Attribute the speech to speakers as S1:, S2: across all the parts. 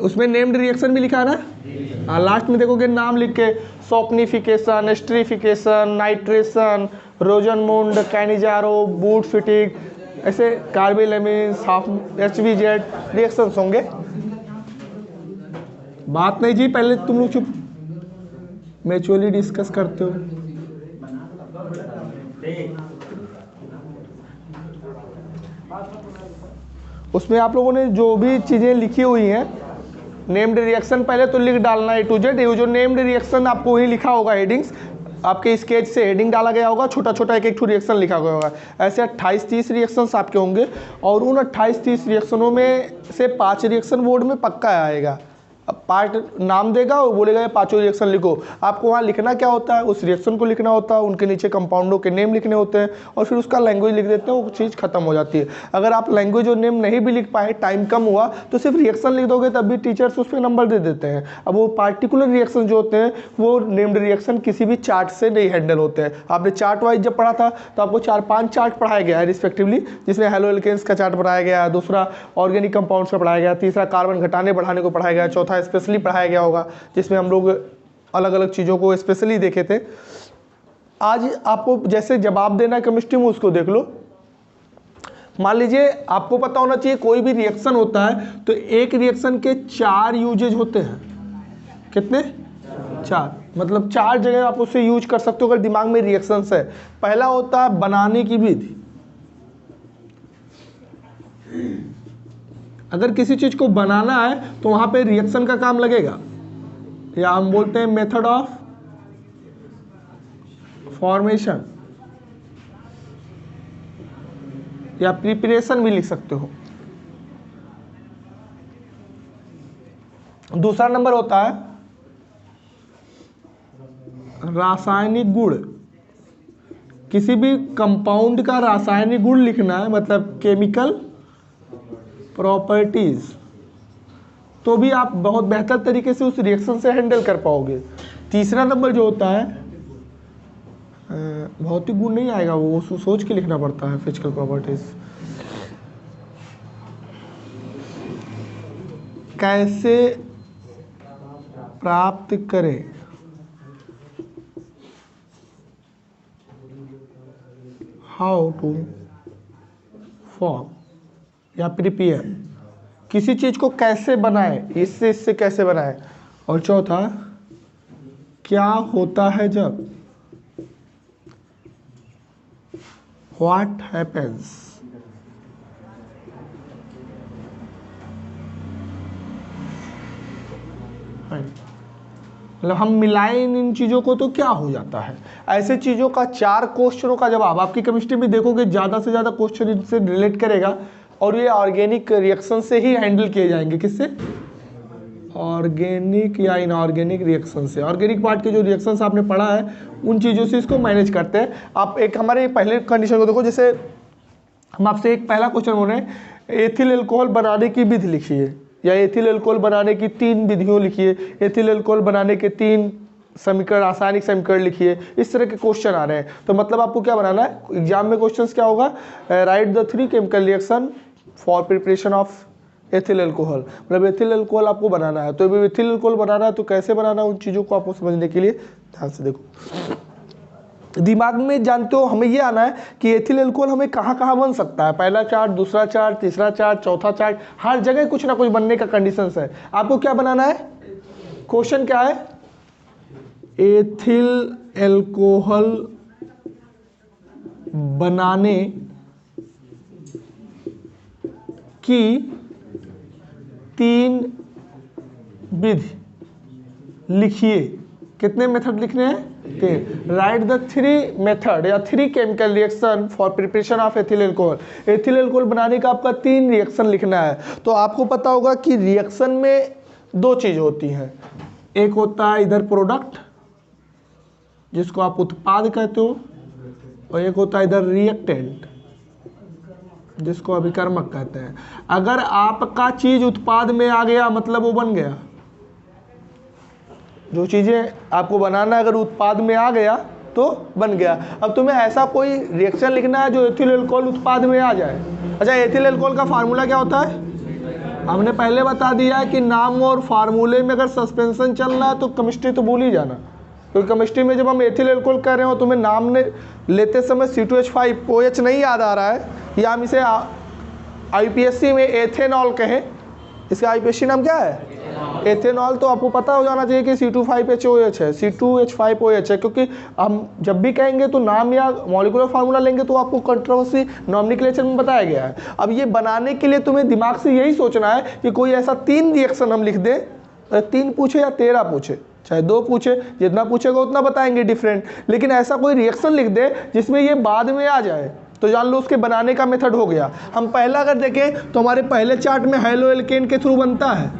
S1: उसमें named reaction भी लिखा है ना। लास्ट में देखोगे नाम लिख के, सोपनिफिकेशन, एस्ट्रीफिकेशन, नाइट्रेशन, रोजनमुंड, कैनिजारो, बूट फिटिक, ऐसे कार्बिलेमिन, HVZ रिएक्शंस होंगे। बात नहीं जी, पहले तुम लोग चुप, म्यूचुअली डिस्कस करते हो। उसमें आप लोगों ने जो भी चीज़ें लिखी हुई हैं, नेम्ड रिएक्शन पहले तो लिख डालना A to Z। ये जो नेम्ड रिएक्शन आपको वही लिखा होगा, हेडिंग्स आपके स्केच से हेडिंग डाला गया होगा, छोटा छोटा एक एक रिएक्शन लिखा गया होगा। ऐसे 28-30 रिएक्शंस आपके होंगे और उन 28-30 रिएक्शनों में से 5 रिएक्शन बोर्ड में पक्का आएगा। अब पार्ट नाम देगा और बोलेगा ये 5 रिएक्शन लिखो। आपको वहाँ लिखना क्या होता है, उस रिएक्शन को लिखना होता है, उनके नीचे कंपाउंडों के नेम लिखने होते हैं और फिर उसका लैंग्वेज लिख देते हैं, वो चीज़ खत्म हो जाती है। अगर आप लैंग्वेज और नेम नहीं भी लिख पाए, टाइम कम हुआ, तो सिर्फ रिएक्शन लिख दोगे तब भी टीचर्स उस पर नंबर दे देते हैं। अब वो पार्टिकुलर रिएक्शन जो होते हैं वो नेम्ड रिएक्शन किसी भी चार्ट से नहीं हैंडल होते हैं। आपने चार्ट वाइज जब पढ़ा था तो आपको 4-5 चार्ट पढ़ाया गया है रिस्पेक्टिवली, जिसमें हेलो एल्केन्स का चार्ट पढ़ाया गया, दूसरा ऑर्गेनिक कंपाउंड्स का पढ़ाया गया, तीसरा कार्बन घटाने बढ़ाने को पढ़ाया गया, चौथा स्पेशली पढ़ाया गया होगा, जिसमें हम लोग अलग अलग चीज़ों को स्पेशली देखे थे। आज आपको जैसे जवाब देना है केमिस्ट्री में, उसको देख लो। मान लीजिए आपको पता होना चाहिए कोई भी रिएक्शन होता है तो एक रिएक्शन के 4 यूजेज होते हैं। कितने? 4। मतलब 4 जगह आप उससे यूज कर सकते हो अगर दिमाग में रिएक्शंस है। पहला होता है बनाने की विधि। अगर किसी चीज को बनाना है तो वहां पे रिएक्शन का काम लगेगा, या हम बोलते हैं मेथड ऑफ फॉर्मेशन, या प्रिपरेशन भी लिख सकते हो। दूसरा नंबर होता है रासायनिक गुण। किसी भी कंपाउंड का रासायनिक गुण लिखना है, मतलब केमिकल प्रॉपर्टीज, तो भी आप बहुत बेहतर तरीके से उस रिएक्शन से हैंडल कर पाओगे। तीसरा नंबर जो होता है भौतिक गुण नहीं आएगा, वो सोच के लिखना पड़ता है, फिजिकल प्रॉपर्टीज। कैसे प्राप्त करें, हाउ टू फॉर्म या प्रिपेयर, किसी चीज को कैसे बनाए, इससे कैसे बनाए। और चौथा क्या होता है जब, व्हाट हैपेंस। मतलब हम मिलाएं इन चीज़ों को तो क्या हो जाता है। ऐसे चीज़ों का 4 क्वेश्चनों का जवाब आपकी केमिस्ट्री में देखोगे, ज़्यादा से ज़्यादा क्वेश्चन इनसे रिलेट करेगा और ये ऑर्गेनिक रिएक्शन से ही हैंडल किए जाएंगे। किससे? ऑर्गेनिक या इनऑर्गेनिक रिएक्शन से। ऑर्गेनिक पार्ट के जो रिएक्शंस आपने पढ़ा है उन चीज़ों से इसको मैनेज करते हैं। आप एक हमारे पहले कंडीशन को देखो, जैसे हम आपसे एक पहला क्वेश्चन बोल रहे हैं, एथिल अल्कोहल बनाने की विधि लिखिए, या एथिल अल्कोहल बनाने की 3 विधियों लिखिए, एथिल अल्कोहल बनाने के 3 समीकरण, रासायनिक समीकरण लिखिए। इस तरह के क्वेश्चन आ रहे हैं तो मतलब आपको क्या बनाना है, एग्जाम में क्वेश्चंस क्या होगा, right the 3 chemical reaction for preparation of ethyl alcohol. मतलब एथिल अल्कोहल आपको बनाना है, तो एथिल अल्कोहल बनाना है तो कैसे बनाना है, उन चीज़ों को आपको समझने के लिए ध्यान से देखो। दिमाग में जानते हो हमें ये आना है कि एथिल अल्कोहल हमें कहाँ कहाँ बन सकता है। पहला चार्ट, दूसरा चार्ट, तीसरा चार्ट, चौथा चार्ट, हर जगह कुछ ना कुछ बनने का कंडीशंस है। आपको क्या बनाना है, क्वेश्चन क्या है, एथिल अल्कोहल बनाने की 3 विधि लिखिए। कितने मेथड लिखने हैं? राइट द 3 मेथड या 3 chemical reaction for preparation of ethyl alcohol. Ethyl alcohol बनाने का आपका 3 रिएक्शन लिखना है। तो आपको पता होगा कि रिएक्शन में 2 चीज होती हैं, एक होता है इधर प्रोडक्ट जिसको आप उत्पाद कहते हो, और एक होता है इधर रिएक्टेंट जिसको अभिकर्मक कहते हैं। अगर आपका चीज उत्पाद में आ गया मतलब वो बन गया। जो चीज़ें आपको बनाना अगर उत्पाद में आ गया तो बन गया। अब तुम्हें ऐसा कोई रिएक्शन लिखना है जो एथिल अल्कोहल उत्पाद में आ जाए। अच्छा, एथिल अल्कोहल का फार्मूला क्या होता है? हमने पहले बता दिया है कि नाम और फार्मूले में अगर सस्पेंशन चल रहा है तो केमिस्ट्री तो भूल ही जाना, क्योंकि केमिस्ट्री में जब हम एथिल एल्कोहल कर रहे हो तुम्हें नाम ने लेते समय C2H5OH नहीं याद आ रहा है, या हम इसे IPSC में एथेनॉल कहें, इसका IPSC नाम क्या है एथेनॉल, तो आपको पता हो जाना चाहिए कि C2H5OH है, C2H5OH है, क्योंकि हम जब भी कहेंगे तो नाम या मॉलिक्यूलर फार्मूला लेंगे तो आपको कंट्रोवर्सी नॉमेनक्लेचर में बताया गया है। अब ये बनाने के लिए तुम्हें दिमाग से यही सोचना है कि कोई ऐसा 3 रिएक्शन हम लिख दें, 3 पूछे या 13 पूछे, चाहे 2 पूछे, जितना पूछेगा उतना बताएंगे डिफरेंट, लेकिन ऐसा कोई रिएक्शन लिख दे जिसमें ये बाद में आ जाए तो जान लो उसके बनाने का मेथड हो गया। हम पहला अगर देखें तो हमारे पहले चार्ट में हेलो एल्केन के थ्रू बनता है,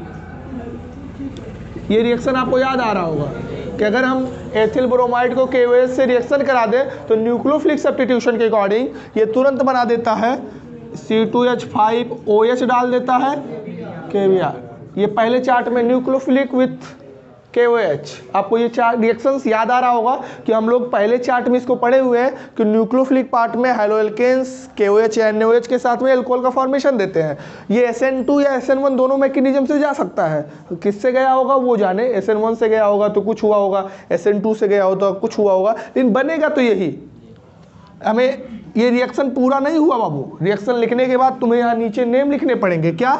S1: ये रिएक्शन आपको याद आ रहा होगा कि अगर हम एथिल ब्रोमाइड को KOH से रिएक्शन करा दें तो न्यूक्लियोफिलिक सब्स्टिट्यूशन के अकॉर्डिंग ये तुरंत बना देता है C2H5OH डाल देता है KBr। ये पहले चार्ट में न्यूक्लियोफिलिक विथ KOH, आपको ये चार रिएक्शंस याद आ रहा होगा कि हम लोग पहले चार्ट में इसको पढ़े हुए हैं कि न्यूक्लियोफिलिक पार्ट में हेलोएल्केन्स KOH या NaOH के साथ में अल्कोहल का फॉर्मेशन देते हैं। ये SN2 या SN1 दोनों मैकेनिज्म से जा सकता है, किससे गया होगा वो जाने, SN1 से गया होगा तो कुछ हुआ होगा, SN2 से गया होगा तो कुछ हुआ होगा, लेकिन बनेगा तो यही। हमें ये रिएक्शन पूरा नहीं हुआ बाबू, रिएक्शन लिखने के बाद तुम्हें यहाँ नीचे नेम लिखने पड़ेंगे, क्या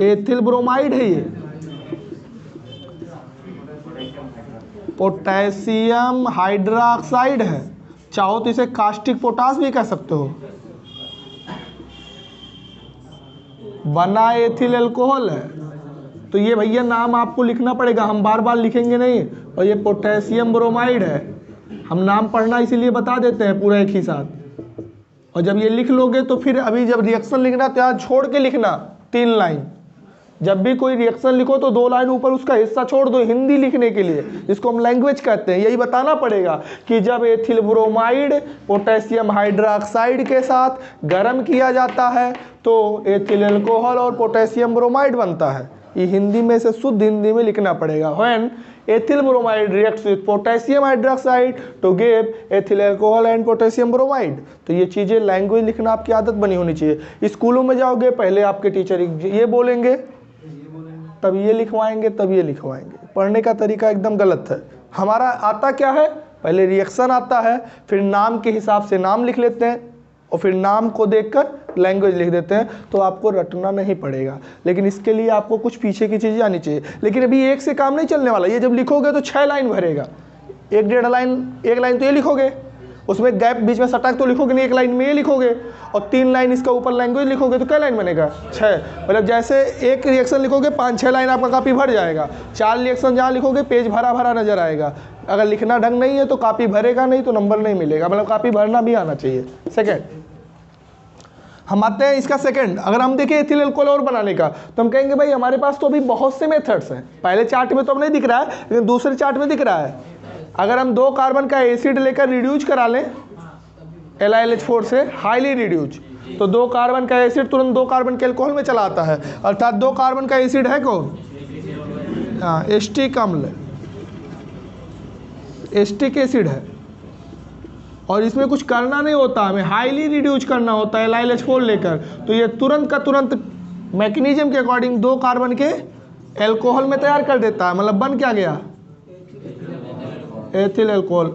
S1: एथिल ब्रोमाइड है, ये पोटेशियम हाइड्रोक्साइड है, चाहो तो इसे कास्टिक पोटास भी कह सकते हो, बना एथिल अल्कोहल है। तो ये भैया नाम आपको लिखना पड़ेगा, हम बार बार लिखेंगे नहीं। और ये पोटेशियम ब्रोमाइड है, हम नाम पढ़ना इसीलिए बता देते हैं पूरा एक ही साथ। और जब ये लिख लोगे तो फिर अभी जब रिएक्शन लिखना तो यहाँ छोड़ के लिखना 3 लाइन, जब भी कोई रिएक्शन लिखो तो 2 लाइन ऊपर उसका हिस्सा छोड़ दो हिंदी लिखने के लिए, जिसको हम लैंग्वेज कहते हैं। यही बताना पड़ेगा कि जब एथिल ब्रोमाइड पोटेशियम हाइड्रोक्साइड के साथ गर्म किया जाता है तो एथिल अल्कोहल और पोटेशियम ब्रोमाइड बनता है। ये हिंदी में से शुद्ध हिंदी में लिखना पड़ेगा। When ethyl bromide reacts with potassium hydroxide to give ethyl alcohol and potassium bromide. तो ये चीज़ें लैंग्वेज लिखना आपकी आदत बनी होनी चाहिए। स्कूलों में जाओगे पहले आपके टीचर ये बोलेंगे तब ये लिखवाएंगे तब ये लिखवाएंगे, पढ़ने का तरीका एकदम गलत है। हमारा आता क्या है, पहले रिएक्शन आता है, फिर नाम के हिसाब से नाम लिख लेते हैं और फिर नाम को देखकर लैंग्वेज लिख देते हैं, तो आपको रटना नहीं पड़ेगा। लेकिन इसके लिए आपको कुछ पीछे की चीज़ें आनी चाहिए। लेकिन अभी एक से काम नहीं चलने वाला, ये जब लिखोगे तो 6 लाइन भरेगा, 1-1.5 लाइन, 1 लाइन तो ये लिखोगे, उसमें गैप बीच में सटक तो लिखोगे नहीं, 1 लाइन में ये लिखोगे और 3 लाइन इसका ऊपर लैंग्वेज लिखोगे तो क्या लाइन बनेगा 6। मतलब जैसे एक रिएक्शन लिखोगे 5-6 लाइन आपका कापी भर जाएगा। 4 रिएक्शन जहाँ लिखोगे पेज भरा भरा नजर आएगा। अगर लिखना ढंग नहीं है तो कापी भरेगा नहीं तो नंबर नहीं मिलेगा। मतलब कापी भरना भी आना चाहिए। सेकेंड हम आते हैं इसका सेकंड। अगर हम देखें एथिल अल्कोहल और बनाने का तो हम कहेंगे भाई हमारे पास तो अभी बहुत से मेथड्स हैं। पहले चार्ट में तो अब नहीं दिख रहा है लेकिन दूसरे चार्ट में दिख रहा है। अगर हम 2 कार्बन का एसिड लेकर रिड्यूज करा लें LiLH4 से हाईली रिड्यूज, तो 2 कार्बन का एसिड तुरंत 2 कार्बन के अल्कोहल में चला आता है। अर्थात 2 कार्बन का एसिड है कौन, हाँ एस्टिक अम्ल, एस्टिक एसिड है। और इसमें कुछ करना नहीं होता, हमें हाईली रिड्यूज करना होता है LiLH4 लेकर, तो ये तुरंत का तुरंत मैकेनिज्म के अकॉर्डिंग 2 कार्बन के अल्कोहल में तैयार कर देता है। मतलब बन क्या गया एथिल अल्कोहल।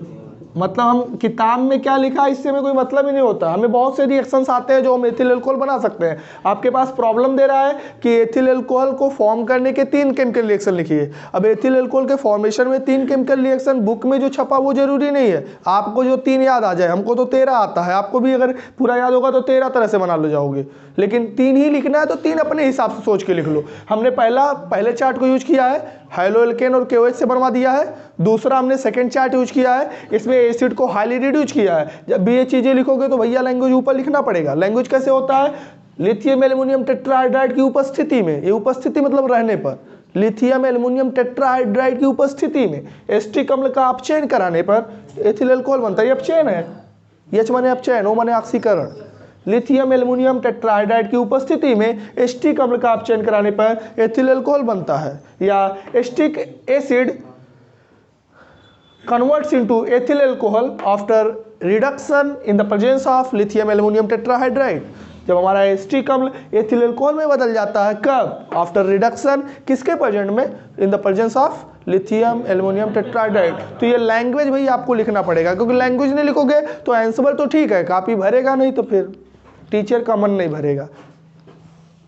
S1: मतलब हम किताब में क्या लिखा इससे में कोई मतलब ही नहीं होता। हमें बहुत से रिएक्शंस आते हैं जो हम एथिल अल्कोहल बना सकते हैं। आपके पास प्रॉब्लम दे रहा है कि एथिल अल्कोहल को फॉर्म करने के 3 केमिकल रिएक्शन लिखिए। अब एथिल अल्कोहल के फॉर्मेशन में 3 केमिकल रिएक्शन बुक में जो छपा वो जरूरी नहीं है। आपको जो 3 याद आ जाए, हमको तो 13 आता है, आपको भी अगर पूरा याद होगा तो 13 तरह से बना लो जाओगे। लेकिन 3 ही लिखना है तो 3 अपने हिसाब से सोच के लिख लो। हमने पहले चार्ट को यूज किया है, हाइलो एल्केन और KOH से बनवा दिया है। दूसरा हमने सेकंड चार्ट यूज किया है, इसमें एसिड को हाईली रिड्यूस किया है। जब भी ये चीजें लिखोगे तो भैया लैंग्वेज ऊपर लिखना पड़ेगा। लैंग्वेज कैसे होता है, लिथियम एल्युमिनियम टेट्राहाइड्राइड की उपस्थिति में, ये उपस्थिति मतलब रहने पर, लिथियम एल्युमिनियम टेट्राहाइड्राइड की उपस्थिति में एस्टिक अम्ल का अपचयन कराने पर एथिल अल्कोहल बनता है। ये अपचयन है, H माने अपचयन, O माने ऑक्सीकरण। लिथियम एल्युमिनियम टेट्राहाइड्राइड की उपस्थिति में एस्टिक अम्ल का अपचयन कराने पर एथिल अल्कोहल बनता है। या acetic acid converts into ethyl alcohol after reduction in the presence of lithium aluminum tetrahydride। जब हमारा एसिटिक अम्ल एथिल अल्कोहल में बदल जाता है, कब? आफ्टर रिडक्शन, किसके प्रेजेंट में? In the presence of lithium aluminium tetrahydride. तो ये लैंग्वेज भाई आपको लिखना पड़ेगा, क्योंकि लैंग्वेज नहीं लिखोगे तो आंसर तो ठीक है, कापी भरेगा नहीं तो फिर टीचर का मन नहीं भरेगा,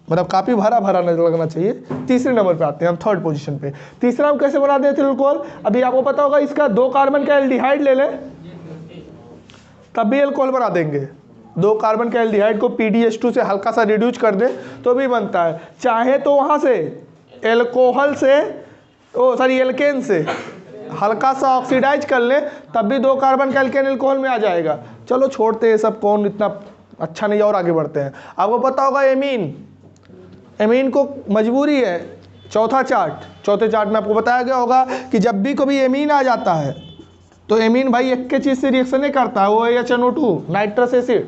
S1: मतलब काफी भरा भरा नहीं लगना चाहिए। तीसरे नंबर पे आते हैं हम, थर्ड पोजीशन पे। तीसरा हम कैसे बना देते हैं अल्कोहल? अभी आपको पता होगा, इसका 2 कार्बन का एल्डिहाइड ले लें तब भी अल्कोहल बना देंगे। 2 कार्बन के एल्डिहाइड को PDH2 से हल्का सा रिड्यूस कर दें तो भी बनता है। चाहे तो वहाँ से एल्कोहल से एल्केन से हल्का सा ऑक्सीडाइज कर लें तब भी 2 कार्बन का एल्केन अल्कोहल में आ जाएगा। चलो छोड़ते हैं सब, कौन इतना अच्छा नहीं, और आगे बढ़ते हैं। आपको पता होगा एमीन को मजबूरी है, चौथे चार्ट में आपको बताया गया होगा कि जब भी कभी एमीन आ जाता है तो एमीन भाई एक के चीज़ से रिएक्शन नहीं करता है, वो है HNO2 नाइट्रस एसिड।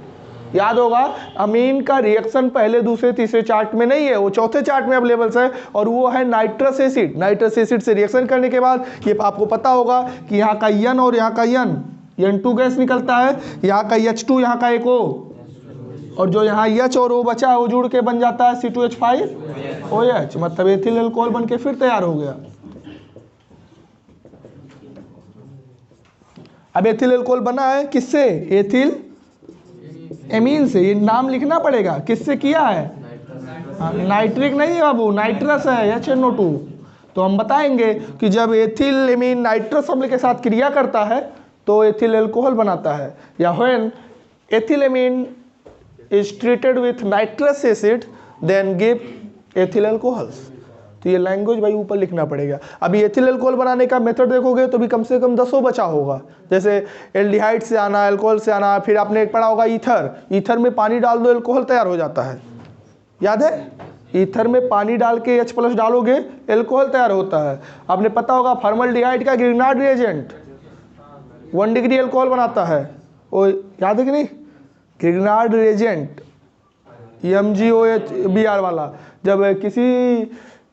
S1: याद होगा, अमीन का रिएक्शन पहले, दूसरे, तीसरे चार्ट में नहीं है, वो चौथे चार्ट में अवेलेबल है, और वो है नाइट्रस एसिड। नाइट्रस एसिड से रिएक्शन करने के बाद ये आपको पता होगा कि यहाँ का N और यहाँ का N2 गैस निकलता है, यहाँ का H2, यहाँ का एक O, और जो यहाँ H और O बचा है वो जुड़ के बन जाता है C2H5OH, मतलब एथिल अल्कोहल बन के फिर तैयार हो गया। अब एथिल अल्कोहल बना है किससे? एथिल एमीन से। ये नाम लिखना पड़ेगा, किससे किया है? नाइट्रिक नहीं है बाबू, नाइट्रस है, HNO2। तो हम बताएंगे कि जब एथिल एमीन नाइट्रस अम्ल के साथ क्रिया करता है तो एथिल अल्कोहल बनाता है, या when ethyl amine is treated with nitrous acid then give ethyl alcohols। तो ये लैंग्वेज भाई ऊपर लिखना पड़ेगा। अभी एथिल अल्कोहल बनाने का मेथड देखोगे तो भी कम से कम 10 बचा होगा, जैसे एल्डिहाइड से आना, अल्कोहल से आना, फिर आपने एक पढ़ा होगा ईथर में पानी डाल दो अल्कोहल तैयार हो जाता है, याद है? ईथर में पानी डाल के H+ डालोगे अल्कोहल तैयार होता है। आपने पता होगा फॉर्मल्डिहाइड का ग्रिग्नार्ड रिएजेंट 1 डिग्री अल्कोहल बनाता है, वो याद है कि नहीं? ग्रिग्नार्ड रिएजेंट MgOH वाला जब किसी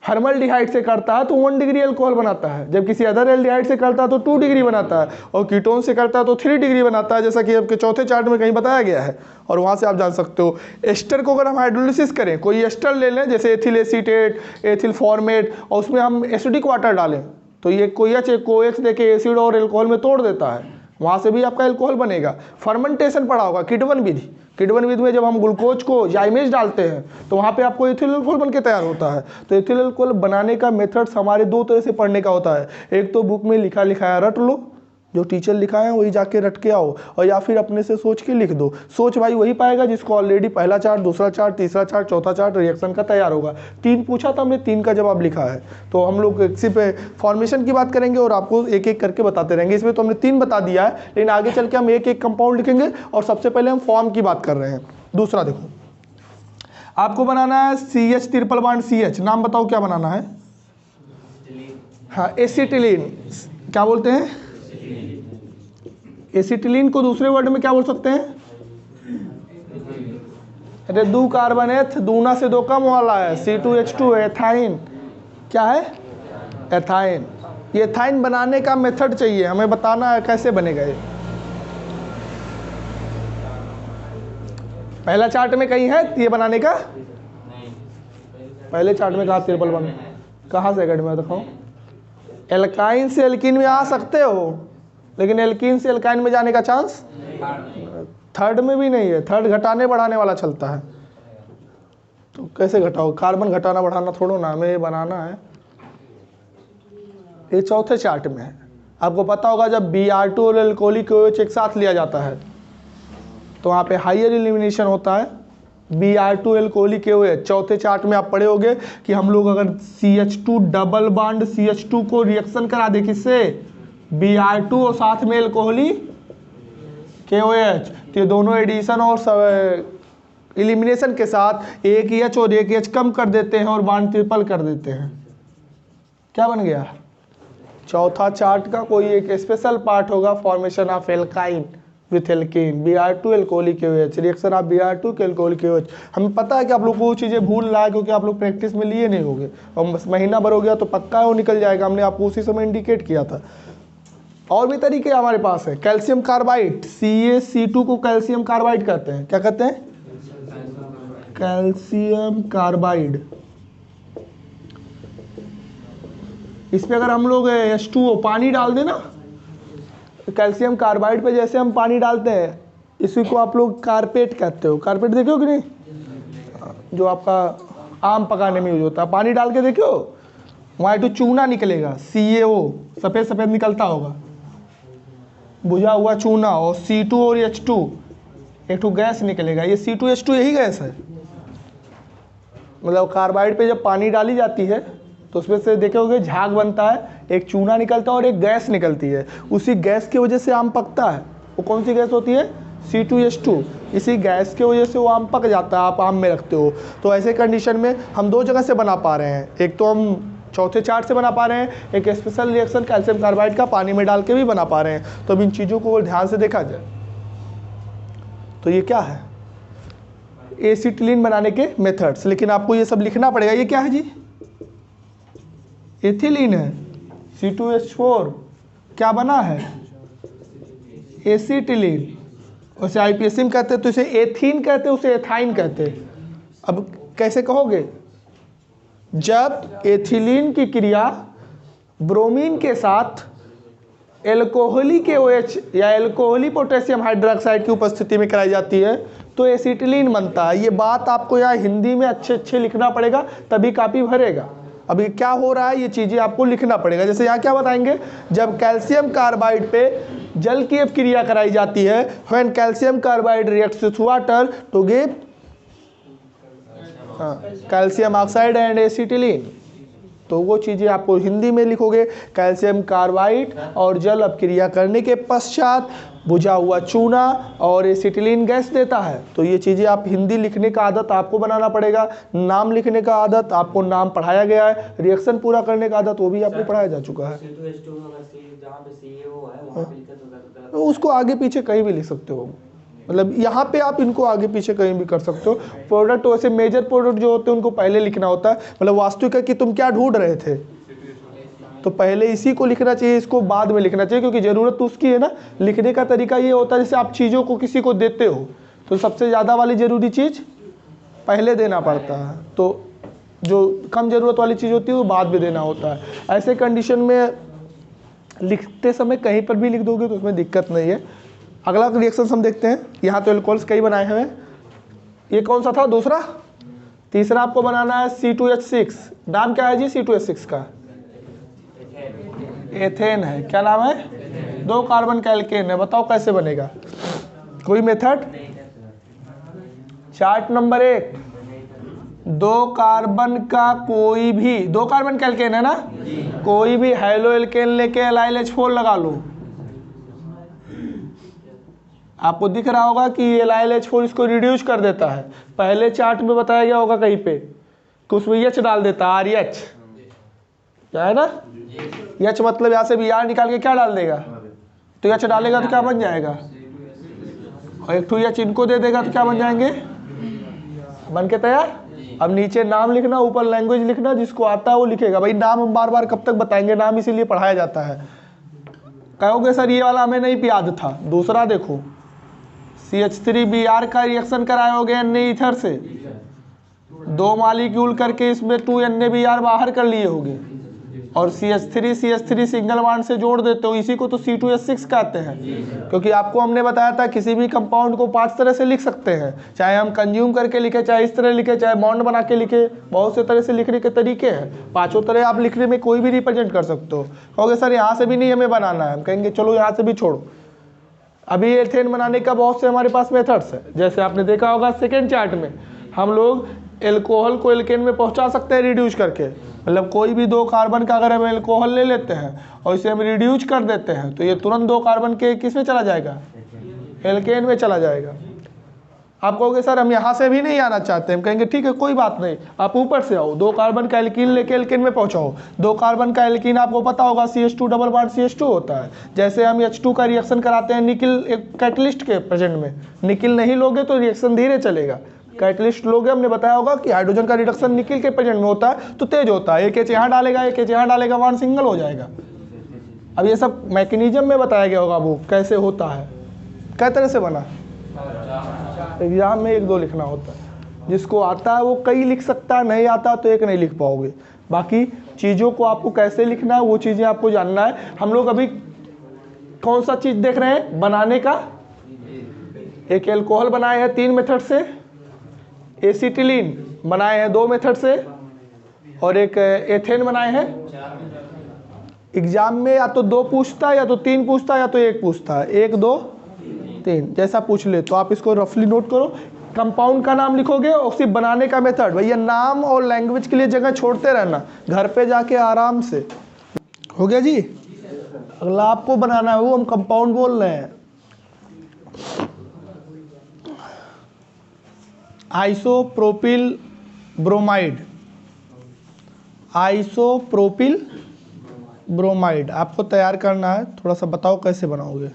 S1: फॉर्मल्डिहाइड से करता है तो 1 डिग्री अल्कोहल बनाता है, जब किसी अदर एल्डिहाइड से करता है तो 2 डिग्री बनाता है, और कीटोन से करता है तो 3 डिग्री बनाता है, जैसा कि आपके चौथे चार्ट में कहीं बताया गया है, और वहाँ से आप जान सकते हो। एस्टर को अगर हम हाइड्रोलिसिस करें, कोई एस्टर ले लें जैसे एथिल एसीटेट, एथिल फॉर्मेट, और उसमें हम एसिडिक वाटर डालें तो ये कोएच एक OH देके एसिड और अल्कोहल में तोड़ देता है, वहाँ से भी आपका अल्कोहल बनेगा। फर्मेंटेशन पढ़ा होगा, किडवन विधि में जब हम ग्लूकोज को जाइमेज डालते हैं तो वहाँ पे आपको एथिल अल्कोहल बन के तैयार होता है। तो एथिल अल्कोहल बनाने का मेथड्स हमारे 2 तरह से पढ़ने का होता है, एक तो बुक में लिखा है रट लो, जो टीचर लिखा है वही जाके रट के आओ, और या फिर अपने से सोच के लिख दो। सोच भाई वही पाएगा जिसको ऑलरेडी पहला चार्ट, दूसरा चार्ट, तीसरा चार्ट, चौथा चार्ट रिएक्शन का तैयार होगा। 3 पूछा था हमने, 3 का जवाब लिखा है। तो हम लोग सिर्फ फॉर्मेशन की बात करेंगे और आपको एक एक करके बताते रहेंगे। इसमें तो हमने 3 बता दिया है, लेकिन आगे चल के हम एक एक कंपाउंड लिखेंगे, और सबसे पहले हम फॉर्म की बात कर रहे हैं। दूसरा देखो, आपको बनाना है CH ट्रिपल बॉन्ड CH, नाम बताओ क्या बनाना है? हाँ, एसिटिलीन। क्या बोलते हैं? एसिटिलीन को दूसरे वर्ड में क्या बोल सकते हैं? अरे 2 कार्बन एथ, दूना से 2 कम वाला है, C2H2, एथाइन। क्या है? एथाइन। ये एथाइन बनाने का मेथड चाहिए, हमें बताना है कैसे बनेगा ये। पहला चार्ट में कहीं है ये बनाने का? पहले चार्ट में कहा ट्रिपल बॉन्ड, कहाँ से गढ़ में दिखाओ? एल्काइन से एल्कीन में आ सकते हो, लेकिन एल्कीन से एल्काइन में जाने का चांस थर्ड में भी नहीं है। थर्ड घटाने बढ़ाने वाला चलता है, तो कैसे घटाओ? कार्बन घटाना बढ़ाना थोड़ो ना, हमें ये बनाना है। ये चौथे चार्ट में है। आपको पता होगा जब Br2 और अल्कोहलिक OH एक साथ लिया जाता है तो वहाँ पे हाइयर एलिमिनेशन होता है। Br2 अल्कोहलिक OH चौथे चार्ट में आप पढ़े होंगे कि हम लोग अगर CH2 डबल बॉन्ड CH2 को रिएक्शन करा दे किससे? Br2 और साथ में अल्कोहलिक KOH, तो ये दोनों एडिशन और एलिमिनेशन के साथ एक H और एक H कम कर देते हैं और बॉन्ड ट्रिपल कर देते हैं। क्या बन गया? चौथा चार्ट का कोई एक स्पेशल पार्ट होगा, formation of alkyne with alkane, Br2 alcoholic OH, reaction of Br2 के अल्कोहलिक OH। हमें पता है कि आप लोग वो चीज़ें भूल रहा है क्योंकि आप लोग प्रैक्टिस में लिए नहीं होंगे, और बस महीना भर हो गया तो पक्का है वो निकल जाएगा। हमने आपको उसी समय इंडिकेट किया था। और भी तरीके हमारे पास है। कैल्शियम कार्बाइड, CaC2 को कैल्शियम कार्बाइड कहते हैं। क्या कहते हैं? Calcium carbide. इस पे अगर हम लोग H2O पानी डाल दें ना, कैल्शियम कार्बाइड पे जैसे हम पानी डालते हैं, इसी को आप लोग कारपेट कहते हो। कारपेट देखे हो कि नहीं, जो आपका आम पकाने में यूज होता है, पानी डाल के देखो, वहाँ तो चूना निकलेगा, CaO सफ़ेद सफ़ेद निकलता होगा, बुझा हुआ चूना, और C2 और H2 एक तो गैस निकलेगा। ये C2H2 यही गैस है। मतलब कार्बाइड पे जब पानी डाली जाती है तो उसमें से देखे होगे झाग बनता है, एक चूना निकलता है और एक गैस निकलती है। उसी गैस की वजह से आम पकता है। वो कौन सी गैस होती है? C2H2। इसी गैस की वजह से वो आम पक जाता है, आप आम में रखते हो। तो ऐसे कंडीशन में हम दो जगह से बना पा रहे हैं, एक तो हम चौथे चार्ट से बना पा रहे हैं, एक स्पेशल रिएक्शन कैल्शियम कार्बाइड का पानी में डाल के भी बना पा रहे हैं। तो अब इन चीज़ों को ध्यान से देखा जाए तो ये क्या है, एसिटिलीन बनाने के मेथड्स। लेकिन आपको ये सब लिखना पड़ेगा। ये क्या है जी? एथिलीन है। C2H4 क्या बना है? एसिटिलीन। उसे आईपीएससी कहते हैं, तो इसे एथीन कहते हैं, उसे एथाइन कहते हैं। अब कैसे कहोगे? जब एथिलीन की क्रिया ब्रोमीन के साथ एल्कोहली के OH या एल्कोहली पोटेशियम हाइड्रोक्साइड की उपस्थिति में कराई जाती है तो एसिटिलीन बनता है। ये बात आपको यहाँ हिंदी में अच्छे लिखना पड़ेगा, तभी कापी भरेगा। अभी क्या हो रहा है, ये चीज़ें आपको लिखना पड़ेगा। जैसे यहाँ क्या बताएंगे, जब कैल्शियम कार्बाइड पे जल की क्रिया कराई जाती है, when calcium carbide reacts with water to give calcium oxide and acetylene. तो वो चीज़ें आपको हिंदी में लिखोगे। कैल्शियम कार्बाइड और जल अपक्रिया करने के पश्चात बुझा हुआ चूना और एसिटिलीन गैस देता है। तो ये चीज़ें आप हिंदी लिखने का आदत आपको बनाना पड़ेगा। नाम लिखने का आदत आपको, नाम पढ़ाया गया है। रिएक्शन पूरा करने का आदत वो भी आपको पढ़ाया जा चुका है। तो उसको आगे पीछे कहीं भी लिख सकते हो, मतलब यहाँ पे आप इनको आगे पीछे कहीं भी कर सकते हो। प्रोडक्ट वैसे मेजर प्रोडक्ट जो होते हैं उनको पहले लिखना होता है। मतलब वास्तविक है कि तुम क्या ढूंढ रहे थे, तो पहले इसी को लिखना चाहिए, इसको बाद में लिखना चाहिए, क्योंकि ज़रूरत तो उसकी है ना। लिखने का तरीका ये होता है, जैसे आप चीज़ों को किसी को देते हो तो सबसे ज़्यादा वाली ज़रूरी चीज़ पहले देना पड़ता है, तो जो कम ज़रूरत वाली चीज़ होती है वो बाद में देना होता है। ऐसे कंडीशन में लिखते समय कहीं पर भी लिख दोगे तो उसमें दिक्कत नहीं है। अगला रिएक्शन हम देखते हैं। यहाँ तो एल्कोहल्स कई बनाए हुए हैं। ये कौन सा था? दूसरा। तीसरा आपको बनाना है C2H6। नाम क्या है जी C2H6 का? एथेन है। क्या नाम है? 2 कार्बन का एल्केन है। बताओ कैसे बनेगा, कोई मेथड? चार्ट नंबर 1, 2 कार्बन का कोई भी, 2 कार्बन का एल्केन है ना, कोई भी हैलो एल्केन लेके LiLH4 लगा लो। आपको दिख रहा होगा कि LiLH4 इसको रिड्यूस कर देता है। पहले चार्ट में बताया गया होगा कहीं पे कि उसमें H डाल देता है, RH। क्या है ना, H मतलब यहाँ से Br निकाल के क्या डाल देगा, तो H डालेगा तो क्या बन जाएगा, और एक तो H इनको दे देगा तो क्या बन जाएंगे, बन के तैयार। अब नीचे नाम लिखना, ऊपर लैंग्वेज लिखना, जिसको आता है वो लिखेगा। भाई नाम हम बार बार कब तक बताएंगे, नाम इसीलिए पढ़ाया जाता है। कहोगे सर ये वाला हमें नहीं याद था। दूसरा देखो, CH3Br का रिएक्शन कराओगे Na ईथर से, 2 मॉलिक्यूल करके इसमें 2 NaBr बाहर कर लिए होगे, और CH3 सिंगल बॉन्ड से जोड़ देते हो। इसी को तो C2H6 कहते हैं, क्योंकि आपको हमने बताया था किसी भी कंपाउंड को 5 तरह से लिख सकते हैं, चाहे हम कंज्यूम करके लिखे, चाहे इस तरह लिखे, चाहे बॉन्ड बना के लिखे। बहुत से तरह से लिखने के तरीके हैं। 5 तरह आप लिखने में कोई भी रिप्रेजेंट कर सकते हो। कहोगे सर यहाँ से भी नहीं हमें बनाना है, हम कहेंगे चलो यहाँ से भी छोड़ो। अभी एथेन बनाने का बहुत से हमारे पास मेथड्स है। जैसे आपने देखा होगा सेकेंड चार्ट में, हम लोग एल्कोहल को एल्केन में पहुंचा सकते हैं रिड्यूस करके। मतलब कोई भी 2 कार्बन का अगर हम एल्कोहल ले लेते हैं और इसे हम रिड्यूस कर देते हैं तो ये तुरंत 2 कार्बन के किस में चला जाएगा, एल्केन में चला जाएगा। आप कहोगे सर हम यहाँ से भी नहीं आना चाहते, हम कहेंगे ठीक है कोई बात नहीं, आप ऊपर से आओ, 2 कार्बन का एल्कीन लेके एल्केन में पहुँचाओ। 2 कार्बन का एल्कीन आपको पता होगा CH2 डबल बॉन्ड CH2 होता है। जैसे हम H2 का रिएक्शन कराते हैं निकिल एक कैटलिस्ट के प्रेजेंट में, निकिल नहीं लोगे तो रिएक्शन धीरे चलेगा। कैटलिस्ट लोगे, हमने बताया होगा कि हाइड्रोजन का रिडक्शन निकिल के प्रेजेंट में होता है तो तेज होता है। एक H यहाँ डालेगा, एक H यहाँ डालेगा, बॉन्ड सिंगल हो जाएगा। अब ये सब मैकेनिज्म में बताया गया होगा वो कैसे होता है, कै तरह से बना। एग्जाम में 1-2 लिखना होता है। जिसको आता है वो कई लिख सकता है, नहीं आता तो एक नहीं लिख पाओगे। बाकी चीज़ों को आपको कैसे लिखना है वो चीज़ें आपको जानना है। हम लोग अभी कौन सा चीज़ देख रहे हैं बनाने का? एक एल्कोहल बनाए हैं 3 मेथड से, एसिटिलीन बनाए हैं 2 मेथड से, और एक एथेन बनाए हैं। एग्जाम में या तो 2 पूछता है, या तो 3 पूछता है, या तो 1 पूछता है। 1 2 3 जैसा पूछ ले। तो आप इसको रफली नोट करो। कंपाउंड का नाम लिखोगे और सिर्फ बनाने का मेथड। भैया नाम और लैंग्वेज के लिए जगह छोड़ते रहना, घर पे जाके आराम से। हो गया जी? अगला आपको बनाना है, वो हम कंपाउंड बोल रहे हैं। आइसोप्रोपिल ब्रोमाइड, आइसोप्रोपिल ब्रोमाइड आपको तैयार करना है। थोड़ा सा बताओ कैसे बनाओगे।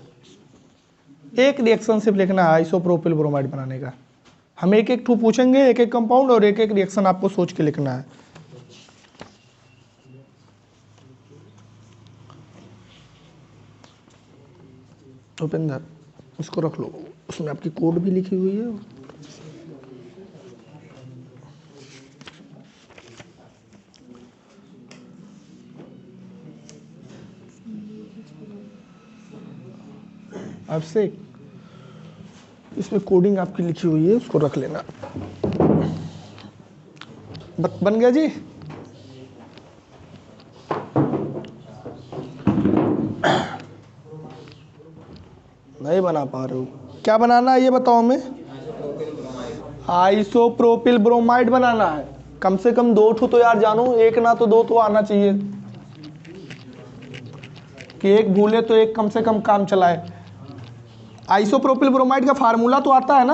S1: एक रिएक्शन सिर्फ लिखना है आइसोप्रोपिल ब्रोमाइड बनाने का। हम एक एक ठू पूछेंगे, एक एक कंपाउंड, और एक एक रिएक्शन आपको सोच के लिखना है। उपेंद्र इसको रख लो, उसमें आपकी कोड भी लिखी हुई है। आपसे इसमें कोडिंग आपकी लिखी हुई है, उसको रख लेना। बन गया जी? नहीं बना पा रहे हो? क्या बनाना है ये बताओ हमें। आइसोप्रोपिल ब्रोमाइड बनाना है। कम से कम 2 ठो तो यार जानो, एक ना तो 2 तो आना चाहिए, कि एक भूले तो एक कम से कम काम चलाए। आइसोप्रोपिल ब्रोमाइड का फार्मूला तो आता है ना।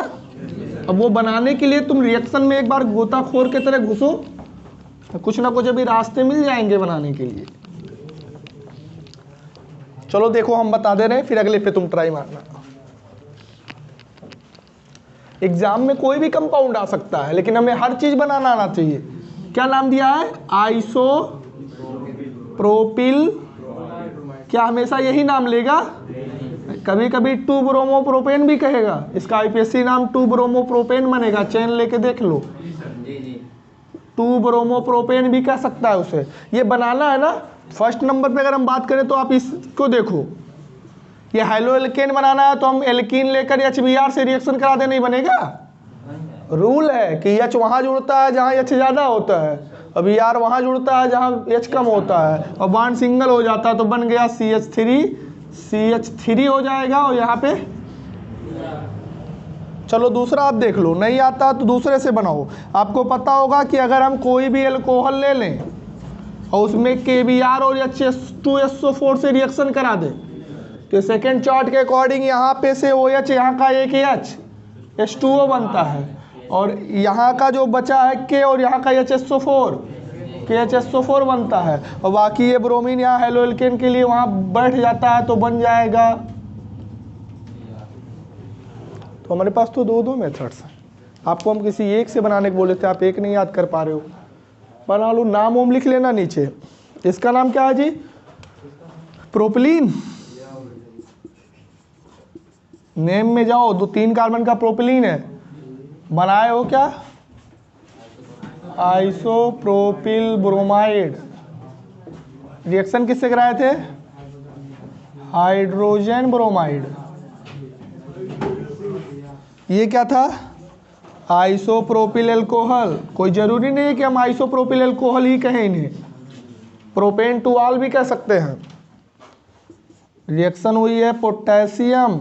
S1: अब वो बनाने के लिए तुम रिएक्शन में एक बार गोताखोर की तरह घुसो, कुछ ना कुछ अभी रास्ते मिल जाएंगे बनाने के लिए। चलो देखो हम बता दे रहे हैं, फिर अगले पे तुम ट्राई मारना। एग्जाम में कोई भी कंपाउंड आ सकता है, लेकिन हमें हर चीज बनाना आना चाहिए। क्या नाम दिया है? आइसोप्रोपिल। क्या हमेशा यही नाम लेगा? कभी कभी 2 ब्रोमोप्रोपेन भी कहेगा। इसका आईपीएससी नाम 2 ब्रोमोप्रोपेन बनेगा, चेन लेके देख लो। 2 ब्रोमोप्रोपेन भी कह सकता है उसे। ये बनाना है ना। फर्स्ट नंबर पे अगर हम बात करें तो आप इसको देखो, ये हाइलो एल्केन बनाना है तो हम एल्कीन लेकर HBr से रिएक्शन करा दे, नहीं बनेगा। रूल है कि H वहां जुड़ता है जहां H ज्यादा होता है, अब Br वहां जुड़ता है जहां H कम होता है, और बॉन्ड सिंगल हो जाता है तो बन गया CH3 हो जाएगा। और यहाँ पे चलो दूसरा आप देख लो, नहीं आता तो दूसरे से बनाओ। आपको पता होगा कि अगर हम कोई भी एल्कोहल ले लें और उसमें KBr और H2SO4 से रिएक्शन करा दें, तो सेकेंड चार्ट के अकॉर्डिंग यहाँ पे से OH, यहाँ का एक H H2O बनता है, और यहाँ का जो बचा है K और यहाँ का HSO4 KHSO4 बनता है, और बाकी ये ब्रोमीन यहाँ हेलो एल्केन के लिए वहाँ बैठ जाता है तो बन जाएगा। तो हमारे पास तो 2 मेथड्स हैं। आपको हम किसी एक से बनाने को बोले थे, आप एक नहीं याद कर पा रहे हो। बना लो, नाम ओम लिख लेना नीचे। इसका नाम क्या है जी? प्रोपिलीन। नेम में जाओ, 3 कार्बन का प्रोपिलीन है। बनाए हो क्या? Isopropyl bromide. रिएक्शन किससे कराए थे? Hydrogen bromide. ये क्या था? Isopropyl alcohol. कोई जरूरी नहीं है कि हम आइसोप्रोपिल एल्कोहल ही कहें इन्हें, प्रोपेन टू ऑल भी कह सकते हैं। रिएक्शन हुई है पोटेशियम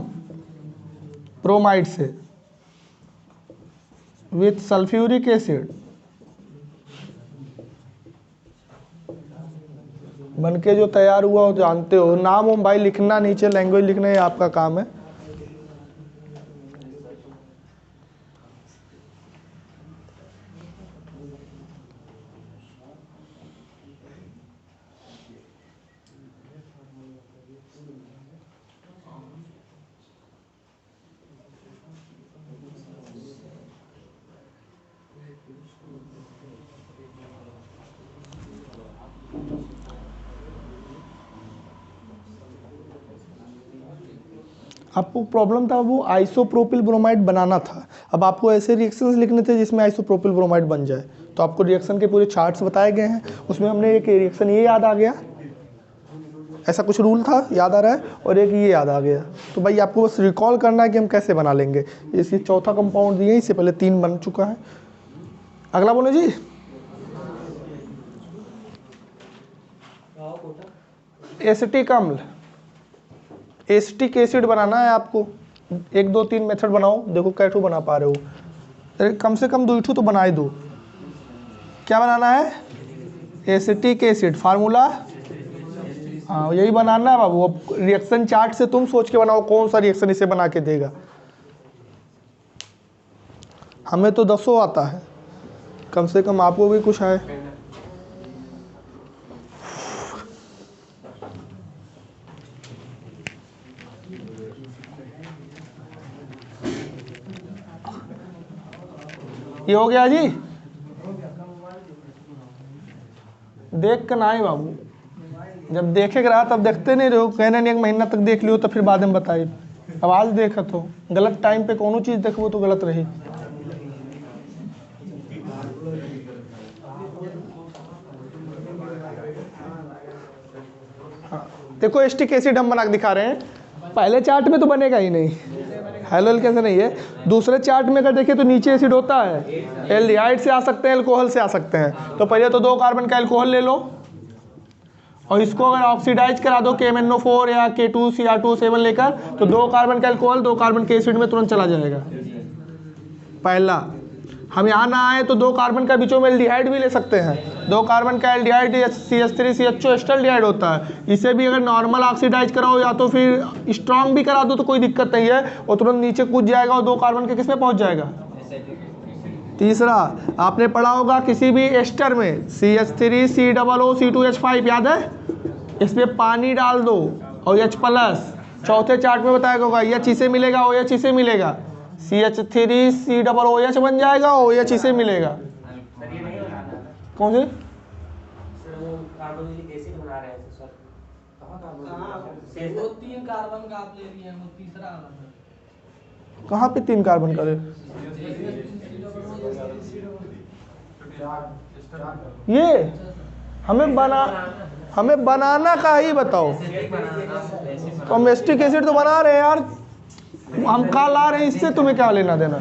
S1: ब्रोमाइड से विथ सल्फ्यूरिक एसिड, बनके जो तैयार हुआ हो जानते हो। नाम ओम भाई लिखना नीचे, लैंग्वेज लिखना ये आपका काम है। आपको प्रॉब्लम था वो आइसोप्रोपिल ब्रोमाइड बनाना था। अब आपको ऐसे रिएक्शंस लिखने थे जिसमें आइसोप्रोपिल ब्रोमाइड बन जाए। तो आपको रिएक्शन के पूरे चार्ट्स बताए गए हैं, उसमें हमने एक रिएक्शन ये याद आ गया, ऐसा कुछ रूल था याद आ रहा है, और एक ये याद आ गया। तो भाई आपको बस रिकॉल करना है कि हम कैसे बना लेंगे। इसकी चौथा कंपाउंड दिए, इससे पहले 3 बन चुका है। अगला बोलो जी। एसिटिक अम्ल, एसिटिक एसिड बनाना है आपको। 1 2 3 मेथड बनाओ, देखो कैठू बना पा रहे हो। अरे कम से कम 2 तो बनाए दो। क्या बनाना है? Acetic acid. फार्मूला हाँ यही बनाना है बाबू। अब रिएक्शन चार्ट से तुम सोच के बनाओ कौन सा रिएक्शन इसे बना के देगा। हमें तो 10 आता है, कम से कम आपको भी कुछ है। ये हो गया जी। देख कर ना आए बाबू, जब देखे रहा तब देखते नहीं रहो। कहना नहीं 1 महीना तक देख लियो तो फिर बाद में बताइए। अब आज देखा तो गलत टाइम पे कोनो चीज़ देखो तो गलत रही। हाँ देखो एसिटिक एसिड हम बना के दिखा रहे हैं। पहले चार्ट में तो बनेगा ही नहीं, हेलोल कैसे नहीं है। दूसरे चार्ट में अगर देखें तो नीचे एसिड होता है, एल्डिहाइड से आ सकते हैं, अल्कोहल से आ सकते हैं। तो पहले तो 2 कार्बन का अल्कोहल ले लो और इसको अगर ऑक्सीडाइज करा दो KMnO4 या K2Cr2O7 लेकर, तो 2 कार्बन का अल्कोहल 2 कार्बन के एसिड में तुरंत चला जाएगा। पहला हम यहाँ ना आए तो 2 कार्बन का बीचों में एल्डिहाइड भी ले सकते हैं। 2 कार्बन का एल्डिहाइड CH3CHO एस्टल्डिहाइड होता है। इसे भी अगर नॉर्मल ऑक्सीडाइज कराओ या तो फिर स्ट्रॉन्ग भी करा दो तो कोई दिक्कत नहीं है, और तुरंत नीचे कूद जाएगा और 2 कार्बन के किस में पहुँच जाएगा। तीसरा आपने पढ़ा होगा किसी भी एस्टर में CH3COO C2H5 याद है, इसमें पानी डाल दो और H+। चौथे चार्ट में बताया होगा H इसे मिलेगा, OH इसे मिलेगा, CH3COOH बन जाएगा, OH इसे मिलेगा। कौन से कहाँ पे 3 कार्बन का? ये हमें बनाना का ही बताओ। तो हम एसिटिक एसिड तो बना रहे हैं यार, हम कहाँ ला रहे हैं, इससे तुम्हें क्या लेना देना।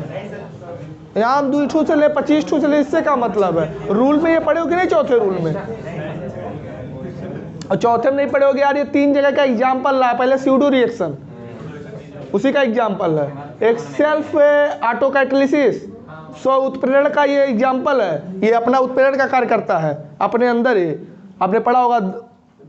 S1: यहाँ हम 2 से ले 25 से ले, इससे क्या मतलब है। रूल में ये पढ़े हो कि नहीं? चौथे रूल में और चौथे में नहीं पढ़े होगे यार। ये 3 जगह का एग्जाम्पल रहा है। पहले स्यूडो रिएक्शन उसी का एग्जाम्पल है, एक सेल्फ ऑटो कैटालिसिस स्व उत्प्रेरण का ये एग्जाम्पल है। ये अपना उत्प्रेरण का कार्य करता है अपने अंदर ही। आपने पढ़ा होगा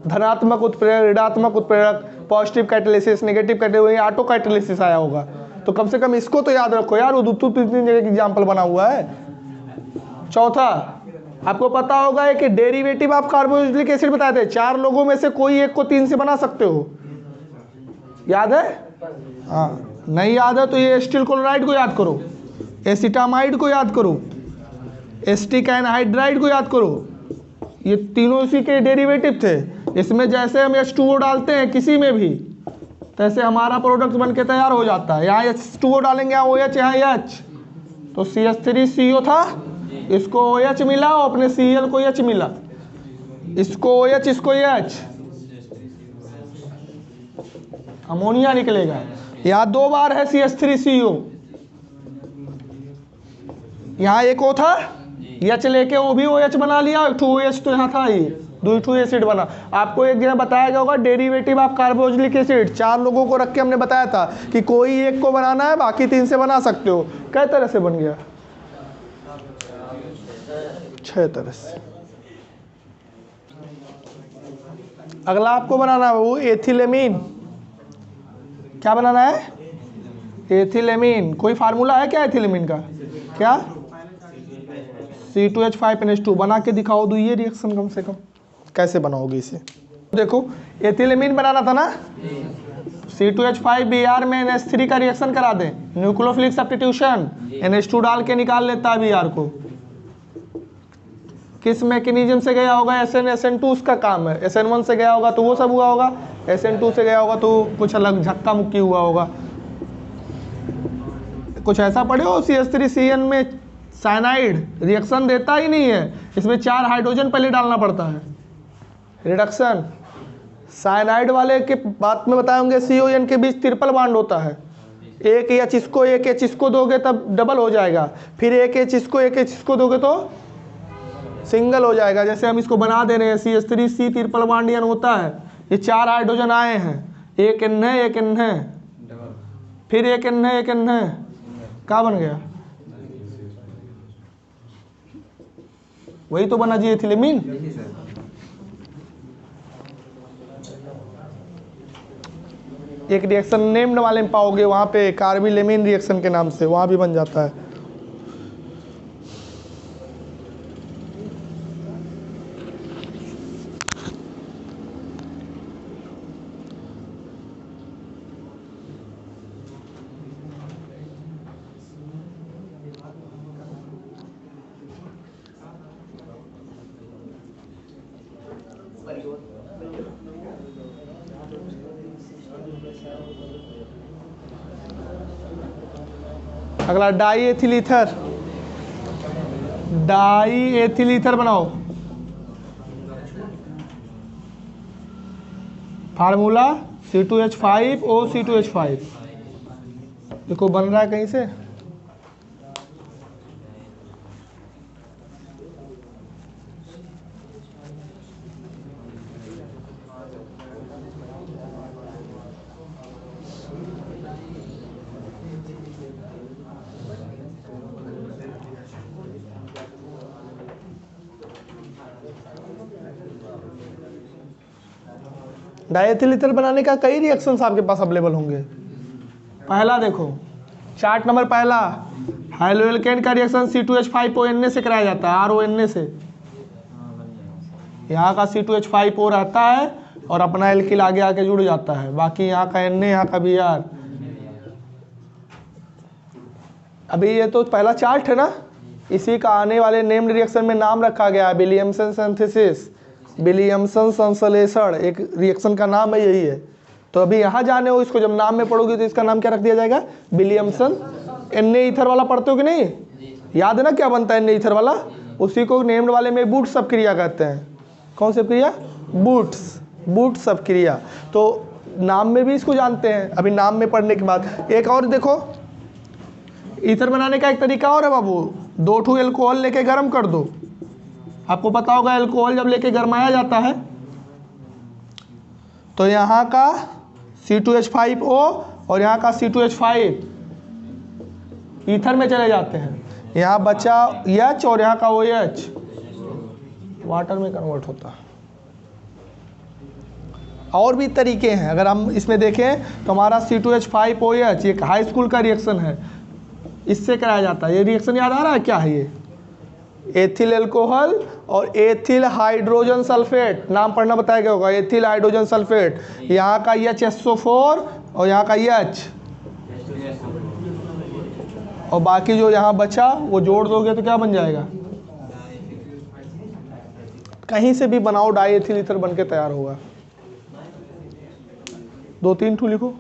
S1: धनात्मक उत्प्रेरक, ऋणात्मक उत्प्रेरक, positive catalysis, negative catalysis, auto catalysis आया होगा। तो कम से कम इसको तो याद रखो यार, वो 2-3 जगह का एग्जाम्पल बना हुआ है। चौथा आपको पता होगा कि डेरिवेटिव ऑफ कार्बोक्सिलिक एसिड बताए थे। 4 लोगों में से कोई एक को 3 से बना सकते हो, याद है? हाँ नहीं याद है तो ये एसिटिल क्लोराइड को याद करो, एसिटामाइड को याद करो, एसिटिक एनहाइड्राइड को याद करो। ये तीनों इसी के डेरिवेटिव थे। इसमें जैसे हम H2O डालते हैं किसी में भी, तैसे हमारा प्रोडक्ट बन के तैयार हो जाता है। यहाँ H2O डालेंगे, यहाँ OH, यहाँ H, तो CH3CO था, इसको OH मिला और अपने Cl को H मिला, इसको OH इसको H, अमोनिया निकलेगा। यहाँ 2 बार है CH3CO, यहाँ एक O था, H लेके वो भी OH बना लिया, एक OH तो यहाँ था, ये 2 एसिड बना। आपको एक जगह बताया गया होगा डेरिवेटिव ऑफ कार्बोक्सिलिक एसिड। 4 लोगों को रख के हमने बताया था कि कोई एक को बनाना है, बाकी 3 से बना सकते हो। कई तरह से बन गया, 6 तरह से। अगला आपको बनाना है वो एथिलेमीन। क्या बनाना है? एथिलेमीन। कोई फार्मूला है क्या एथिलेमीन का? क्या? C2H5NH2 बना के दिखाओ। दो ये रिएक्शन कम से कम कैसे बनाओगे इसे। देखो एथिलेमीन बनाना था ना, C2H5Br में NH3 का रिएक्शन करा दें, न्यूक्लियोफिलिक सब्स्टिट्यूशन, NH2 डाल के निकाल लेता है Br को। किस मैकेनिज्म से गया होगा? SN2 उसका काम है। SN1 से गया होगा तो वो सब हुआ होगा, SN2 से गया होगा तो कुछ अलग झक्का मुक्की हुआ होगा। कुछ ऐसा पढ़े हो CH3CN में साइनाइड रिएक्शन देता ही नहीं है, इसमें 4 हाइड्रोजन पहले डालना पड़ता है रिडक्शन। साइनाइड वाले के बात में बताए होंगे CON के बीच ट्रिपल बॉन्ड होता है, एक H इसको दोगे तब डबल हो जाएगा, फिर एक H इसको दोगे तो सिंगल हो जाएगा। जैसे हम इसको बना दे रहे हैं CH3C ट्रिपल बॉन्ड यन होता है, ये 4 हाइड्रोजन आए हैं, एक N है एक N है, फिर एक N है एक N है, क्या बन गया? वही तो बना जी एथिलीन। एक रिएक्शन नेम्ड वाले में पाओगे वहाँ पे कार्बिलेमिन रिएक्शन के नाम से, वहाँ भी बन जाता है। अगला diethyl ether, diethyl ether बनाओ। Formula C2H5O C2H5। देखो बन रहा है कहीं से, डायथिल ईथर बनाने का कई रिएक्शंस आपके पास अवेलेबल होंगे। पहला देखो चार्ट नंबर पहला, हाइलोएल्केन का रिएक्शन C2H5ONA से कराया जाता है, RONA से। यहाँ का C2H5O रहता है और अपना एल्किल आगे आके जुड़ जाता है, बाकी यहाँ का Na यहाँ का Br। अभी ये तो पहला चार्ट है ना, इसी का आने वाले नेम्ड रिएक्शन में नाम रखा गया है विलियमसन सिंथेसिस, विलियमसन संश्लेषण, एक रिएक्शन का नाम है यही है। तो अभी यहाँ जाने हो, इसको जब नाम में पढ़ोगे तो इसका नाम क्या रख दिया जाएगा? विलियमसन। Na ईथर वाला पढ़ते हो कि नहीं? याद है ना क्या बनता है Na ईथर वाला? उसी को नेम्ड वाले में बूट सब क्रिया कहते हैं। कौन सी क्रिया? बूट सब क्रिया। तो नाम में भी इसको जानते हैं। अभी नाम में पढ़ने के बाद एक और देखो, ईथर बनाने का एक तरीका और है बाबू, 2 एल्कोहल लेके गर्म कर दो। आपको पता होगा एल्कोहल जब लेके गरमाया जाता है तो यहाँ का C2H5O और यहाँ का C2H5 ईथर में चले जाते हैं, यहाँ बचा H और यहाँ का OH वाटर में कन्वर्ट होता है। और भी तरीके हैं, अगर हम इसमें देखें तो हमारा C2H5OH एक हाई स्कूल का रिएक्शन है, इससे कराया जाता है। ये रिएक्शन याद आ रहा है क्या है? ये एथिल एल्कोहल और एथिल हाइड्रोजन सल्फेट, नाम पढ़ना बताया गया होगा, एथिल हाइड्रोजन सल्फेट। यहाँ का HSO4 और यहाँ का H, और बाकी जो यहाँ बचा वो जोड़ दोगे तो क्या बन जाएगा? कहीं से भी बनाओ डाई एथिल ईथर बन के तैयार होगा। 2-3 ठू लिखो।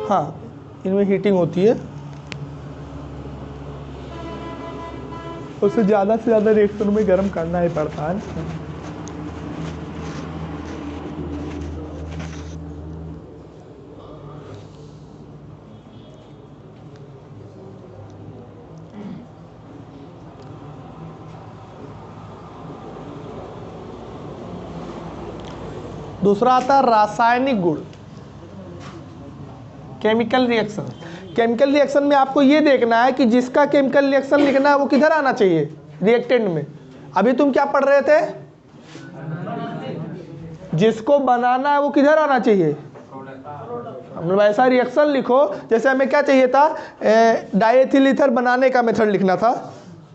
S1: हाँ, इनमें हीटिंग होती है, उससे ज़्यादा से ज़्यादा रिएक्शन में गर्म करना ही पड़ता है। दूसरा आता है रासायनिक गुण, केमिकल रिएक्शन। केमिकल रिएक्शन में आपको ये देखना है कि जिसका केमिकल रिएक्शन लिखना है वो किधर आना चाहिए? रिएक्टेंट में। अभी तुम क्या पढ़ रहे थे? जिसको बनाना है वो किधर आना चाहिए? हम ऐसा रिएक्शन लिखो, जैसे हमें क्या चाहिए था? डायथिल ईथर बनाने का मेथड लिखना था,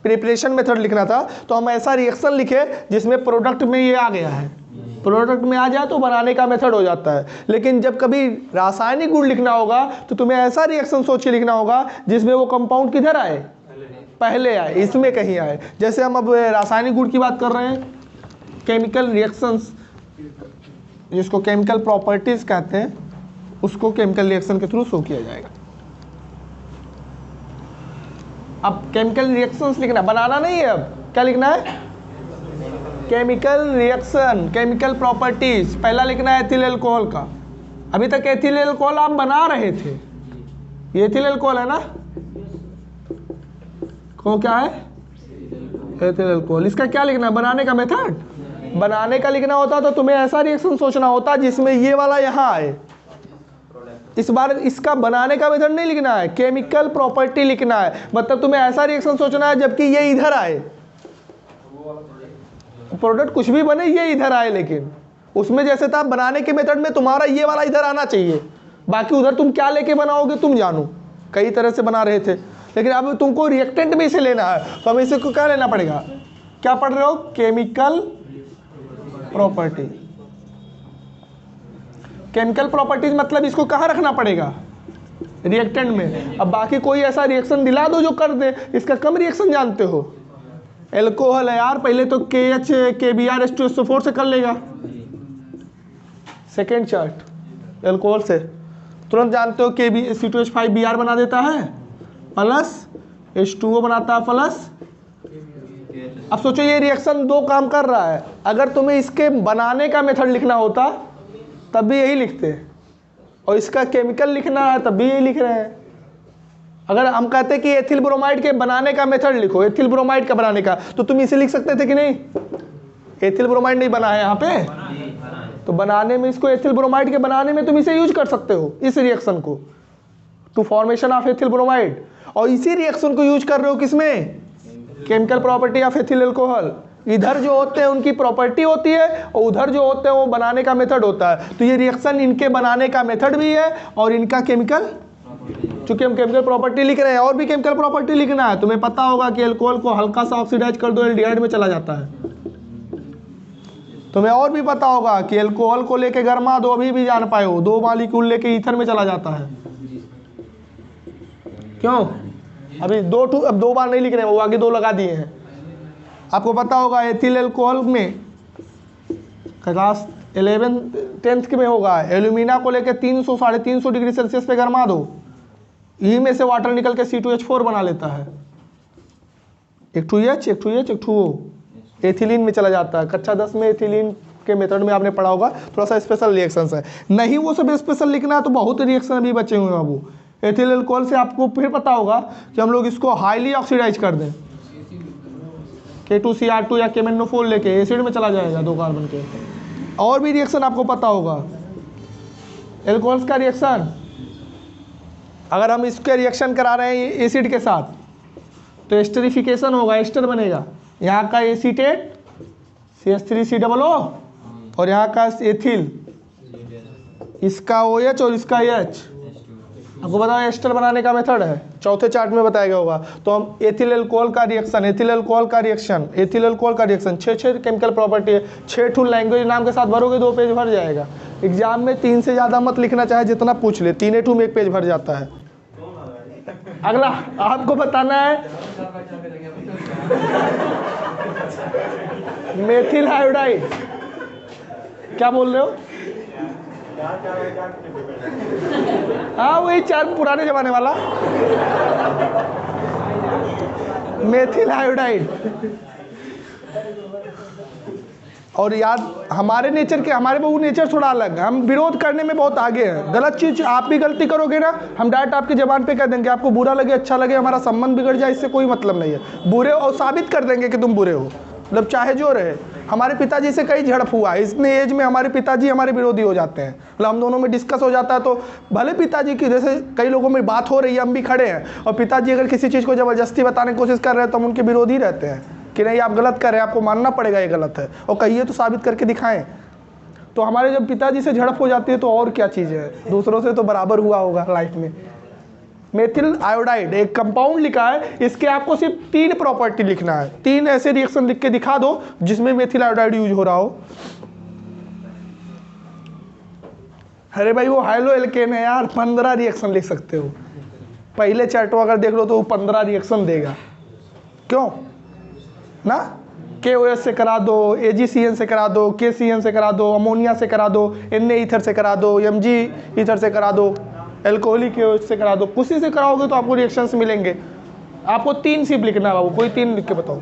S1: प्रिपरेशन मेथड लिखना था, तो हम ऐसा रिएक्शन लिखे जिसमें प्रोडक्ट में ये आ गया है प्रोडक्ट में आ जाए तो बनाने का मेथड हो जाता है। लेकिन जब कभी रासायनिक गुण लिखना होगा तो तुम्हें ऐसा रिएक्शन सोच के लिखना होगा जिसमें वो कंपाउंड किधर आए, पहले आए, इसमें कहीं आए। जैसे हम अब रासायनिक गुण की बात कर रहे हैं, केमिकल रिएक्शंस जिसको केमिकल प्रॉपर्टीज कहते हैं, उसको केमिकल रिएक्शन के थ्रू शो किया जाएगा। अब केमिकल रिएक्शंस लिखना, बनाना नहीं है, अब क्या लिखना है, केमिकल रिएक्शन, केमिकल प्रॉपर्टीज। पहला लिखना है एथिल अल्कोहल का। अभी तक एथिल अल्कोहल आप बना रहे थे, ये एथिल अल्कोहल है ना, कौन क्या है, एथिल अल्कोहल। इसका क्या लिखना है, बनाने का मेथड। बनाने का लिखना होता तो तुम्हें ऐसा रिएक्शन सोचना होता जिसमें ये वाला यहाँ आए। इस बार इसका बनाने का मेथड नहीं लिखना है, केमिकल प्रॉपर्टी लिखना है। मतलब तुम्हें ऐसा रिएक्शन सोचना है जबकि ये इधर आए, प्रोडक्ट कुछ भी बने ये इधर आए, लेकिन उसमें जैसे था बनाने के मेथड में तुम्हारा ये वाला इधर आना चाहिए, बाकी उधर तुम क्या लेके बनाओगे तुम जानो, कई तरह से बना रहे थे। लेकिन अब तुमको रिएक्टेंट में इसे लेना है, तो हमें इसे को क्या लेना पड़ेगा, क्या पढ़ रहे हो, केमिकल प्रॉपर्टी। केमिकल प्रॉपर्टीज मतलब इसको कहाँ रखना पड़ेगा, रिएक्टेंट में। अब बाकी कोई ऐसा रिएक्शन दिला दो जो कर दे, इसका कम रिएक्शन जानते हो। एल्कोहल है यार, पहले तो KH KBr H2SO4 से कर लेगा, सेकेंड चार्ट एल्कोहल से तुरंत जानते हो C2H5Br बना देता है, प्लस H2O बनाता है प्लस। अब सोचो ये रिएक्शन दो काम कर रहा है, अगर तुम्हें इसके बनाने का मेथड लिखना होता तब भी यही लिखते, और इसका केमिकल लिखना है तब भी यही लिख रहे हैं। अगर हम कहते कि एथिल ब्रोमाइड के बनाने का मेथड लिखो, एथिल ब्रोमाइड का बनाने का, तो तुम इसे लिख सकते थे कि नहीं, एथिल ब्रोमाइड नहीं बना है यहाँ पे, तो बनाने में इसको एथिल ब्रोमाइड के बनाने में तुम इसे यूज कर सकते हो, इस रिएक्शन को, to formation of ethyl bromide. और इसी रिएक्शन को यूज कर रहे हो किसमें, chemical property of ethyl alcohol. इधर जो होते हैं उनकी प्रॉपर्टी होती है और उधर जो होते हैं वो बनाने का मेथड होता है। तो ये रिएक्शन इनके बनाने का मेथड भी है और इनका केमिकल, चूंकि हम केमिकल प्रॉपर्टी लिख रहे हैं, और भी केमिकल प्रॉपर्टी लिखना है। तुम्हें पता होगा कि अल्कोहल को हल्का सा ऑक्सीडाइज कर दो एल्डिहाइड में चला जाता है। तुम्हें और भी पता होगा कि अल्कोहल को लेके गरमा दो, अभी भी जान पाए हो, 2 मॉलिक्यूल लेके ईथर में चला जाता है। क्यों, अभी अब 2 बार नहीं लिख रहे हैं, वो आगे 2 लगा दिए हैं। आपको पता होगा एथिल अल्कोहल में क्लास 11th में होगा, एल्यूमिना को लेके 300 350 डिग्री सेल्सियस पे गरमा दो, यही में से वाटर निकल के C2H4 बना लेता है, एक 2H एक 2O एथिलीन में चला जाता है। कक्षा 10 में एथिलीन के मेथड में आपने पढ़ा होगा, थोड़ा सा स्पेशल रिएक्शंस है, नहीं वो सब स्पेशल लिखना है तो बहुत रिएक्शन अभी बचे हुए हैं बाबू। एथिल अल्कोहल से आपको फिर पता होगा कि हम लोग इसको हाईली ऑक्सीडाइज कर दें, K2Cr2 या KMnO4 लेके एसिड में चला जाएगा 2 कार्बन के। और भी रिएक्शन आपको पता होगा एल्कोहल्स का रिएक्शन, अगर हम इसके रिएक्शन करा रहे हैं एसिड के साथ तो एस्टरिफिकेशन होगा, एस्टर बनेगा, यहाँ का एसीटेट CH3COO और यहाँ का एथिल, इसका OH और इसका H। आपको बताओ एस्टर बनाने का मेथड है, चौथे चार्ट में बताया गया होगा। तो हम एथिल अल्कोहल का रिएक्शन, एथिल अल्कोहल का रिएक्शन, एथिल अल्कोहल का रिएक्शन, 6 केमिकल प्रॉपर्टी है, 6 लैंग्वेज नाम के साथ भरोगे 2 पेज भर जाएगा। एग्जाम में 3 से ज़्यादा मत लिखना, चाहे जितना पूछ ले, 3 में 1 पेज भर जाता है। अगला आपको बताना है मेथिल आयोडाइड, क्या बोल रहे हो, हाँ वही 4 पुराने जमाने वाला मेथिल आयोडाइड। और याद, हमारे नेचर के, हमारे बहु नेचर थोड़ा अलग है, हम विरोध करने में बहुत आगे हैं। गलत चीज आप भी गलती करोगे ना, हम डायरेक्ट आपकी जबान पे कह देंगे, आपको बुरा लगे अच्छा लगे हमारा संबंध बिगड़ जाए, इससे कोई मतलब नहीं है। बुरे और साबित कर देंगे कि तुम बुरे हो, मतलब चाहे जो रहे। हमारे पिताजी से कई झड़प हुआ, इतने एज में हमारे पिताजी हमारे विरोधी हो जाते हैं, मतलब हम दोनों में डिस्कस हो जाता है। तो भले पिताजी की, जैसे कई लोगों में बात हो रही है, हम भी खड़े हैं, और पिताजी अगर किसी चीज़ को ज़बरदस्ती बताने की कोशिश कर रहे हैं तो हम उनके विरोधी रहते हैं कि नहीं आप गलत कर रहे हैं, आपको मानना पड़ेगा ये गलत है, और कहिए तो साबित करके दिखाएं। तो हमारे जब पिताजी से झड़प हो जाती है तो और क्या चीज़ है, दूसरों से तो बराबर हुआ होगा लाइफ में। मेथिल आयोडाइड एक कंपाउंड लिखा है, इसके आपको सिर्फ 3 प्रॉपर्टी लिखना है, 3 ऐसे रिएक्शन लिख के दिखा दो जिसमें मेथिल आयोडाइड यूज हो रहा हो। अरे भाई वो हाइलो एल्केन है यार, 15 रिएक्शन लिख सकते हो। पहले चैप्टर अगर देख लो तो वो 15 रिएक्शन देगा। क्यों ना, KOH से करा दो, AgCN से करा दो, KCN से करा दो, अमोनिया से करा दो, Na ईथर से करा दो, Mg ईथर से करा दो, एल्कोहलिक KOH से करा दो, उसी से कराओगे तो आपको रिएक्शंस मिलेंगे। आपको 3 सिर्फ लिखना है बाबू, कोई 3 लिख के बताओ।